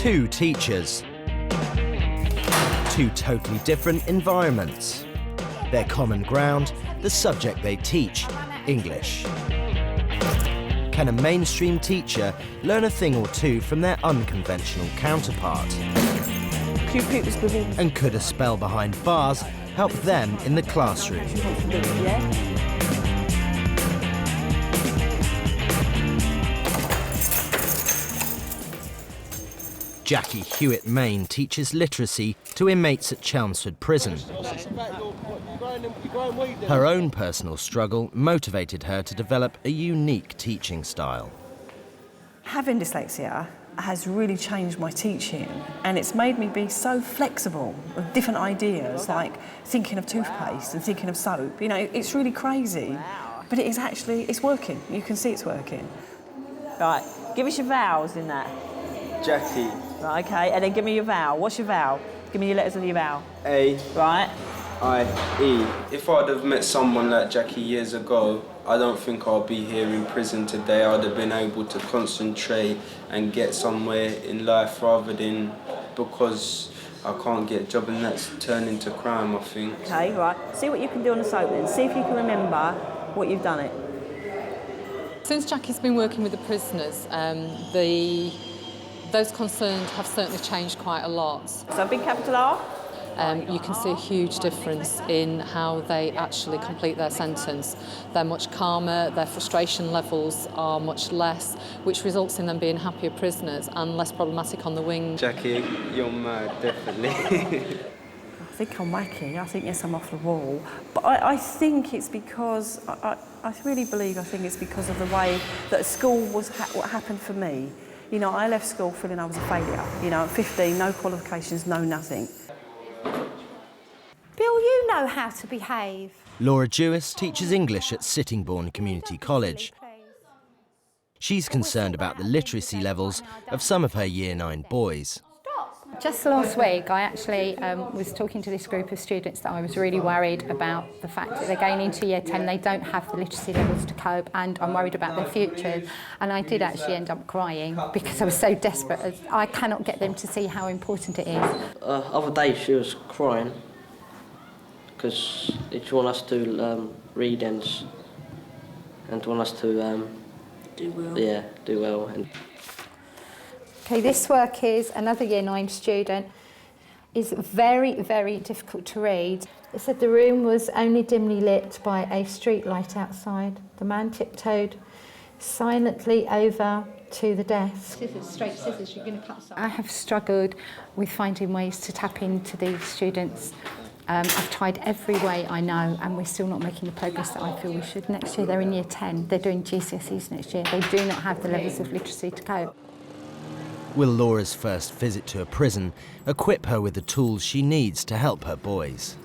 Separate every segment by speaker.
Speaker 1: Two teachers. Two totally different environments. Their common ground, the subject they teach, English. Can a mainstream teacher learn a thing or two from their unconventional counterpart? And could a spell behind bars help them in the classroom? Jackie Hewitt-Main teaches literacy to inmates at Chelmsford Prison. Her own personal struggle motivated her to develop a unique teaching style.
Speaker 2: Having dyslexia has really changed my teaching, and it's made me be so flexible with different ideas, like thinking of toothpaste and thinking of soap. You know, it's really crazy, but it is actually, it's working. You can see it's working. Right, give us your vowels in that.
Speaker 3: Jackie.
Speaker 2: Right, okay, and then give me your vowel. What's your vowel? Give me your letters of your vowel.
Speaker 3: A.
Speaker 2: Right.
Speaker 3: I. E. If I'd have met someone like Jackie years ago, I don't think I'll be here in prison today. I'd have been able to concentrate and get somewhere in life rather than because I can't get a job and that's turned into crime, I think.
Speaker 2: Okay, right. See what you can do on the soap then. See if you can remember what you've done it.
Speaker 4: Since Jackie's been working with the prisoners, those concerned have certainly changed quite a lot.
Speaker 2: So big capital R?
Speaker 4: You can see a huge difference in how they actually complete their sentence. They're much calmer, their frustration levels are much less, which results in them being happier prisoners and less problematic on the wing.
Speaker 3: Jackie, you're mad, definitely.
Speaker 2: I think I'm wacky. I think, yes, I'm off the wall. But I think it's because, I really believe, I think it's because of the way that school was what happened for me. You know, I left school feeling I was a failure. You know, at 15, no qualifications, no nothing.
Speaker 5: Bill, you know how to behave.
Speaker 1: Laura Jewis teaches English at Sittingbourne Community College. She's concerned about the literacy levels of some of her Year 9 boys.
Speaker 5: Just last week, I actually was talking to this group of students that I was really worried about the fact that they're going into Year 10, they don't have the literacy levels to cope, and I'm worried about their futures. And I did actually end up crying because I was so desperate. I cannot get them to see how important it is.
Speaker 6: Other day she was crying because she wanted us to read and want us to
Speaker 2: Do well.
Speaker 6: Yeah, do well.
Speaker 5: Okay, this work is another Year 9 student. It's very, very difficult to read. It said the room was only dimly lit by a street light outside. The man tiptoed silently over to the desk. Scissors, straight scissors, you're going to cut something. I have struggled with finding ways to tap into these students. I've tried every way I know, and we're still not making the progress that I feel we should. Next year they're in Year 10. They're doing GCSEs next year. They do not have the levels of literacy to cope.
Speaker 1: Will Laura's first visit to a prison equip her with the tools she needs to help her boys?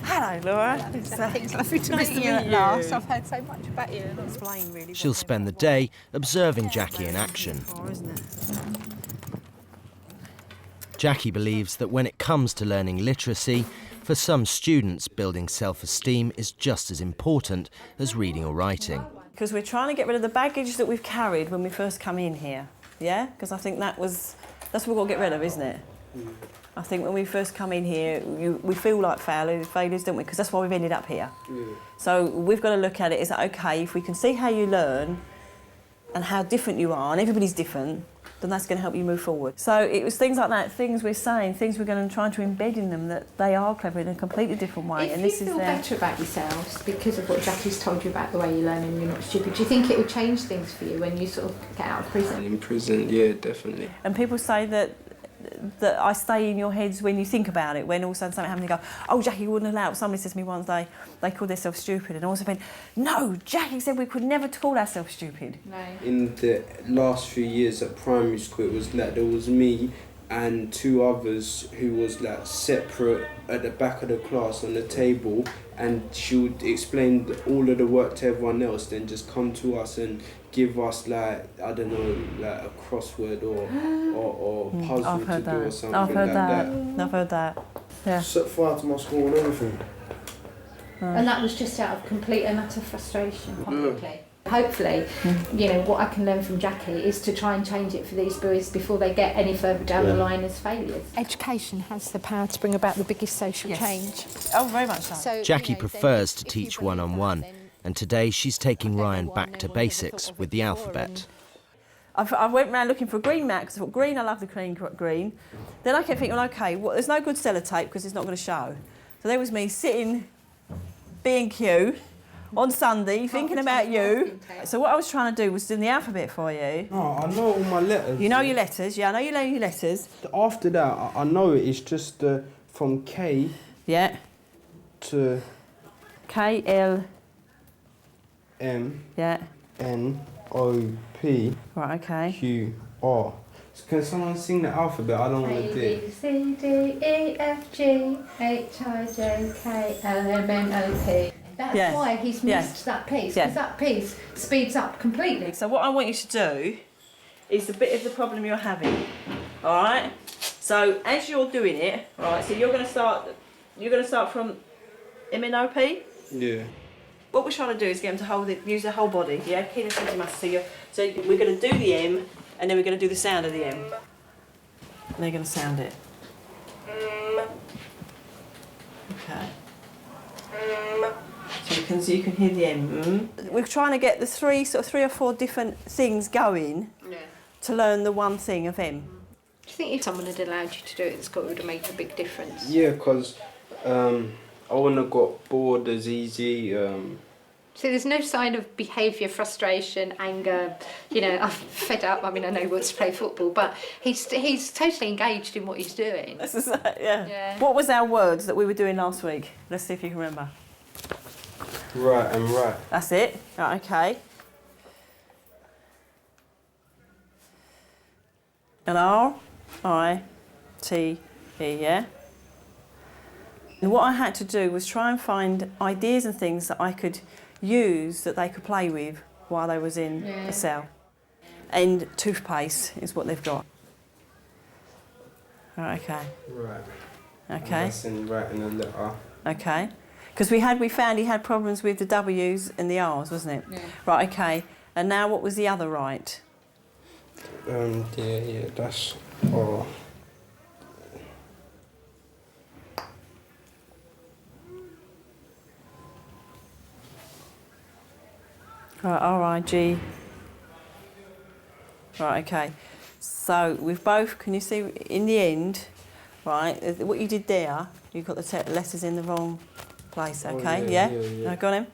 Speaker 2: Hello, Laura.
Speaker 5: It's lovely to meet you at last. I've heard so much about you.
Speaker 1: She'll spend the day observing Jackie in action. Jackie believes that when it comes to learning literacy, for some students, building self-esteem is just as important as reading or writing.
Speaker 2: Because we're trying to get rid of the baggage that we've carried when we first come in here, yeah? Because I think that's what we've got to get rid of, isn't it? I think when we first come in here, we feel like failures, don't we? Because that's why we've ended up here. So we've got to look at it, is that okay, if we can see how you learn and how different you are, and everybody's different, then that's going to help you move forward. So it was things like that, things we're saying, things we're going to try to embed in them, that they are clever in a completely different way.
Speaker 5: If you feel better about yourselves because of what Jackie's told you about the way you learn and you're not stupid, do you think it will change things for you when you sort of get out of prison?
Speaker 3: In prison, yeah, definitely.
Speaker 2: And people say that I stay in your heads when you think about it, when all of a sudden something happens, you go, oh, Jackie wouldn't allow it. Somebody says to me once, they called themselves stupid, and I also went, no, Jackie said we could never call ourselves stupid.
Speaker 5: No.
Speaker 3: In the last few years at primary school, it was like there was me and two others who was like separate at the back of the class on the table, and she would explain all of the work to everyone else, then just come to us and give us, like, I don't know, like a crossword or puzzle to do or something
Speaker 2: I've heard
Speaker 3: like that.
Speaker 2: I've heard that. Yeah.
Speaker 7: Set fire to my school and everything.
Speaker 5: And that was just out of complete and utter frustration, publicly. Hopefully, what I can learn from Jackie is to try and change it for these boys before they get any further down the line as failures. Education has the power to bring about the biggest social change.
Speaker 2: Oh, very much so.
Speaker 1: Jackie prefers to teach one-on-one, and today she's taking Ryan back to basics with the alphabet.
Speaker 2: I went round looking for a green mat because I thought green, I love the green. Then I kept thinking, well, OK, there's no good sellotape because it's not going to show. So there was me sitting B&Q on Sunday thinking about you. So what I was trying to do was do the alphabet for you.
Speaker 3: Oh, I know all my letters.
Speaker 2: You know your letters, yeah, I know you know your letters.
Speaker 3: After that, I know it's just from K to
Speaker 2: K, L,
Speaker 3: M, N, O, P,
Speaker 2: right, OK.
Speaker 3: Q, R. So can someone sing the alphabet? I don't want to do it.
Speaker 5: A, B, C, D, E, F, G, H, I, J, K, L, M, N, O, P. That's why he's missed that piece, because that piece speeds up completely.
Speaker 2: So what I want you to do is a bit of the problem you're having, all right? So as you're doing it, all right, so you're going to start from M-N-O-P?
Speaker 3: Yeah.
Speaker 2: What we're trying to do is get them to use their whole body, yeah? Kinesthetic muscle. So we're going to do the M, and then we're going to do the sound of the M. And they're going to sound it. Okay. So you can hear the M. We're trying to get the three or four different things going to learn the one thing of M.
Speaker 5: Do you think if someone had allowed you to do it at school, it would have made a big difference?
Speaker 3: Yeah, because I wouldn't have got bored as easy.
Speaker 5: So there's no sign of behaviour, frustration, anger, I'm fed up. I mean, I know he wants to play football, but he's totally engaged in what he's doing.
Speaker 2: This is yeah. What was our words that we were doing last week? Let's see if you can remember.
Speaker 3: Right and right.
Speaker 2: That's it. Right, OK. And R-I-T-E, yeah? And what I had to do was try and find ideas and things that I could use that they could play with while they was in the cell. And toothpaste is what they've got. Right, OK.
Speaker 3: Right.
Speaker 2: OK.
Speaker 3: And that's in right in a letter.
Speaker 2: OK. Because we found he had problems with the W's and the R's, wasn't it? Yeah. Right, OK. And now what was the other right?
Speaker 3: Yeah, that's R.
Speaker 2: Right, R-I-G. Right, OK. So we've both, can you see in the end, right, what you did there, you got the letters in the wrong place, OK?
Speaker 3: Oh,
Speaker 2: yeah. Got him?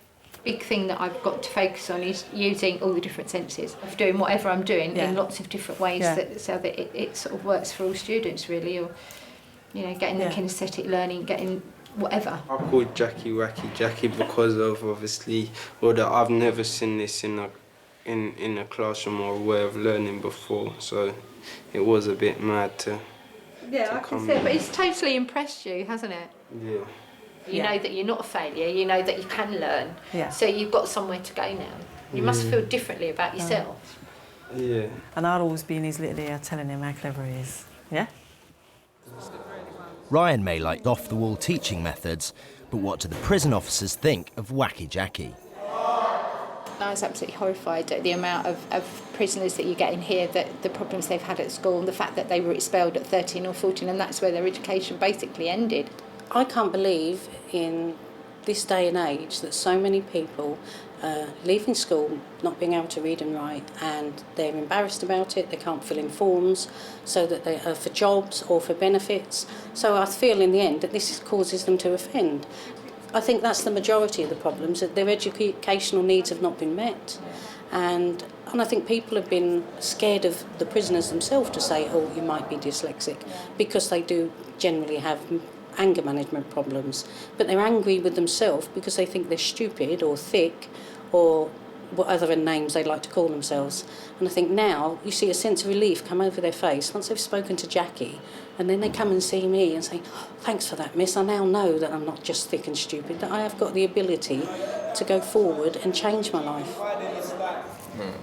Speaker 5: Big thing that I've got to focus on is using all the different senses, of doing whatever I'm doing in lots of different ways so that it sort of works for all students, really, or, getting the kinesthetic learning, getting whatever.
Speaker 3: I called Jackie Wacky Jackie because of obviously, that I've never seen this in a classroom or a way of learning before, so it was a bit mad to
Speaker 5: I can see it, but it's totally impressed you, hasn't it?
Speaker 3: Yeah.
Speaker 5: You know that you're not a failure, you know that you can learn, so you've got somewhere to go now. You must feel differently about yourself.
Speaker 3: Yeah.
Speaker 2: And I'll always be in his little ear telling him how clever he is, yeah?
Speaker 1: Ryan may like off-the-wall teaching methods, but what do the prison officers think of Wacky Jackie?
Speaker 5: I was absolutely horrified at the amount of prisoners that you get in here, that the problems they've had at school, and the fact that they were expelled at 13 or 14, and that's where their education basically ended.
Speaker 7: I can't believe in this day and age that so many people leaving school not being able to read and write, and they're embarrassed about it, they can't fill in forms so that they are for jobs or for benefits. So I feel in the end that this causes them to offend. I think that's the majority of the problems, that their educational needs have not been met. And I think people have been scared of the prisoners themselves to say, oh, you might be dyslexic, because they do generally have anger management problems. But they're angry with themselves because they think they're stupid or thick or what other names they like to call themselves. And I think now you see a sense of relief come over their face once they've spoken to Jackie, and then they come and see me and say, oh, thanks for that, miss. I now know that I'm not just thick and stupid, that I have got the ability to go forward and change my life.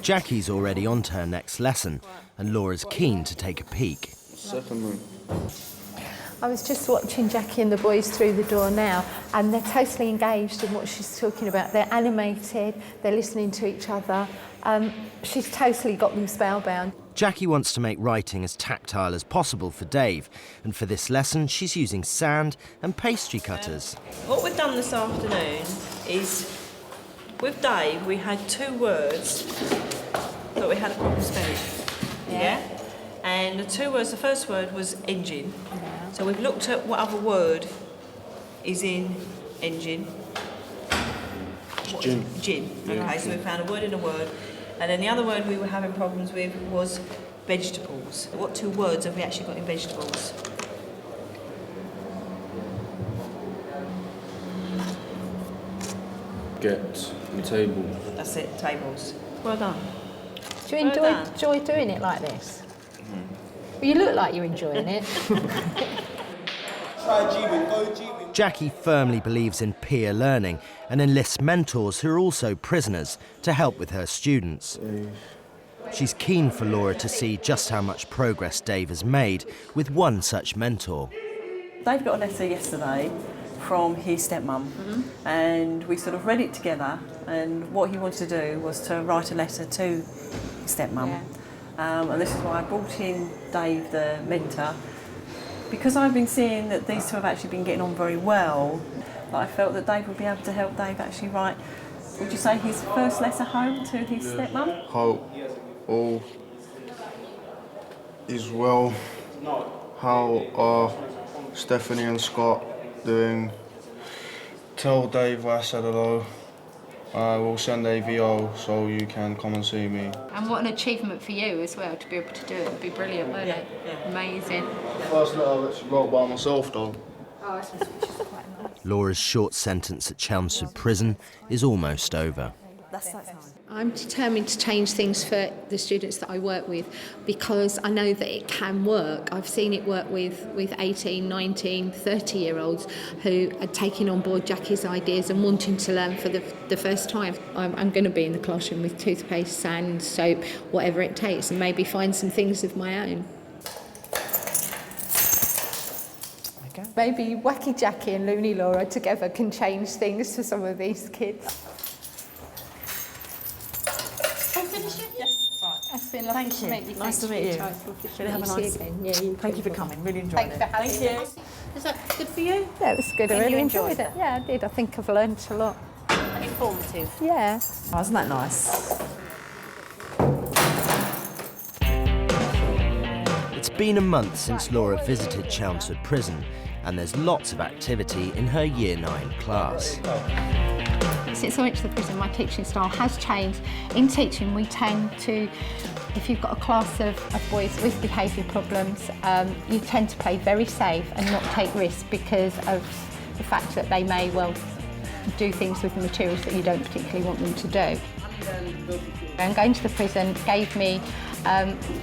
Speaker 1: Jackie's already on to her next lesson, and Laura's keen to take a peek.
Speaker 3: Second room.
Speaker 5: I was just watching Jackie and the boys through the door now, and they're totally engaged in what she's talking about. They're animated, they're listening to each other. She's totally got them spellbound.
Speaker 1: Jackie wants to make writing as tactile as possible for Dave, and for this lesson she's using sand and pastry cutters.
Speaker 2: What we've done this afternoon is, with Dave, we had 2 words that we had a problem spelling. Yeah? And the 2 words, the first word was engine. So we've looked at what other word is in engine.
Speaker 3: Gin.
Speaker 2: Gin. Okay, so we found a word in a word. And then the other word we were having problems with was vegetables. What 2 words have we actually got in vegetables?
Speaker 3: Get the table.
Speaker 2: That's it, tables. Well done.
Speaker 5: Do you enjoy doing it like this? Well, you look like you're enjoying it.
Speaker 1: Jackie firmly believes in peer learning and enlists mentors who are also prisoners to help with her students. She's keen for Laura to see just how much progress Dave has made with one such mentor.
Speaker 2: Dave got a letter yesterday from his stepmum, and we sort of read it together, and what he wanted to do was to write a letter to his stepmum. And this is why I brought in Dave, the mentor, because I've been seeing that these 2 have actually been getting on very well. I felt that Dave would be able to help Dave actually write, would you say, his first letter home to his stepmum?
Speaker 8: Hope all is well. How are Stephanie and Scott doing? Tell Dave I said hello. I will send a VO so you can come and see me.
Speaker 5: And what an achievement for you as well, to be able to do it. It'd be brilliant, wouldn't it?
Speaker 2: Yeah.
Speaker 5: Amazing.
Speaker 8: First letter I actually wrote by myself though.
Speaker 5: Oh, it's quite nice.
Speaker 1: Laura's short sentence at Chelmsford Prison is almost over.
Speaker 2: That's that time.
Speaker 5: I'm determined to change things for the students that I work with, because I know that it can work. I've seen it work with 18, 19, 30-year-olds who are taking on board Jackie's ideas and wanting to learn for the first time. I'm going to be in the classroom with toothpaste, sand, soap, whatever it takes, and maybe find some things of my own. Okay. Maybe Wacky Jackie and Loony Laura together can change things for some of these kids. It's been lovely to meet you.
Speaker 2: Nice to meet you. Really have a nice. Thank you for coming. Really enjoyed it.
Speaker 5: Thank you.
Speaker 7: Is that good for you?
Speaker 5: Yeah, it was good. I
Speaker 7: And
Speaker 5: really
Speaker 7: you
Speaker 5: enjoyed
Speaker 7: enjoyed
Speaker 5: it. Yeah, I did. I think I've learnt a lot.
Speaker 7: Informative.
Speaker 5: Yeah.
Speaker 2: Oh, isn't that nice?
Speaker 1: It's been a month since Laura visited Chelmsford Prison, and there's lots of activity in her Year 9 class.
Speaker 5: Since I went to the prison, my teaching style has changed. In teaching, we tend to, if you've got a class of boys with behaviour problems, you tend to play very safe and not take risks because of the fact that they may well do things with the materials that you don't particularly want them to do. And going to the prison gave me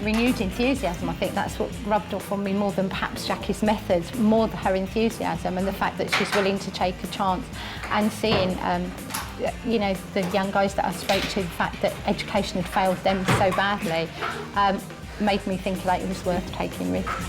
Speaker 5: renewed enthusiasm. I think that's what rubbed off on me more than perhaps Jackie's methods, more her enthusiasm and the fact that she's willing to take a chance, and seeing you know, the young guys that I spoke to, the fact that education had failed them so badly made me think that it was worth taking risks.